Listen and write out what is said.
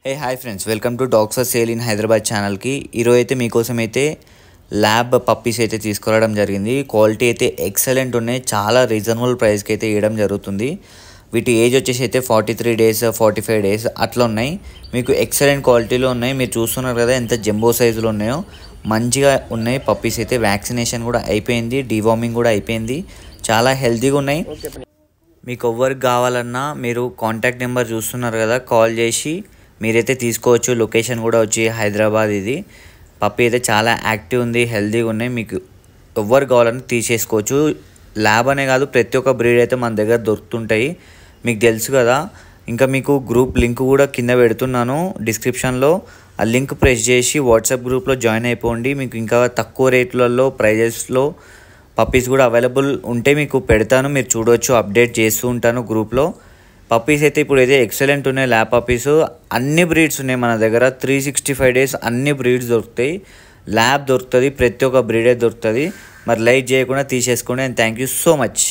Hey hi friends, welcome to dogs for sale in Hyderabad ఛానల్కి. ఈరోజు అయితే మీకోసం అయితే ల్యాబ్ పప్పీస్ అయితే తీసుకురావడం జరిగింది. క్వాలిటీ అయితే ఎక్సలెంట్ ఉన్నాయి. చాలా రీజనబుల్ ప్రైస్కి అయితే ఇవ్వడం జరుగుతుంది. వీటి ఏజ్ వచ్చేసి అయితే 43 డేస్ 45 డేస్ అట్లా ఉన్నాయి. మీకు ఎక్సలెంట్ క్వాలిటీలో ఉన్నాయి. మీరు చూస్తున్నారు కదా ఎంత జంబో సైజులో ఉన్నాయో. మంచిగా ఉన్నాయి పప్పీస్ అయితే. వ్యాక్సినేషన్ కూడా అయిపోయింది, డీవార్మింగ్ కూడా అయిపోయింది. చాలా హెల్తీగా ఉన్నాయి. మీకు ఎవరికి కావాలన్నా మీరు కాంటాక్ట్ నెంబర్ చూస్తున్నారు కదా, కాల్ చేసి మీరైతే తీసుకోవచ్చు. లొకేషన్ కూడా వచ్చి హైదరాబాద్. ఇది పప్పి అయితే చాలా యాక్టివ్ ఉంది, హెల్తీగా ఉన్నాయి. మీకు ఎవరు కావాలన్నా తీసేసుకోవచ్చు. ల్యాబ్ అనే కాదు, ప్రతి ఒక్క బ్రీడ్ అయితే మన దగ్గర దొరుకుతుంటాయి. మీకు తెలుసు కదా. ఇంకా మీకు గ్రూప్ లింక్ కూడా కింద పెడుతున్నాను డిస్క్రిప్షన్లో. ఆ లింక్ ప్రెస్ చేసి వాట్సాప్ గ్రూప్లో జాయిన్ అయిపోండి. మీకు ఇంకా తక్కువ రేట్లలో ప్రైజెస్లో పప్పీస్ కూడా అవైలబుల్ ఉంటే మీకు పెడతాను. మీరు చూడవచ్చు, అప్డేట్ చేస్తూ ఉంటాను గ్రూప్లో. పప్పీస్ అయితే ఇప్పుడు అయితే ఎక్సలెంట్ ఉన్నాయి. ల్యాబ్ పప్పీస్ అన్ని బ్రీడ్స్ ఉన్నాయి మన దగ్గర. 365 డేస్ అన్ని బ్రీడ్స్ దొరుకుతాయి. ల్యాబ్ దొరుకుతుంది, ప్రతి ఒక్క బ్రీడే దొరుకుతుంది. మరి లైట్ చేయకుండా తీసేసుకోండి. And thank you so much.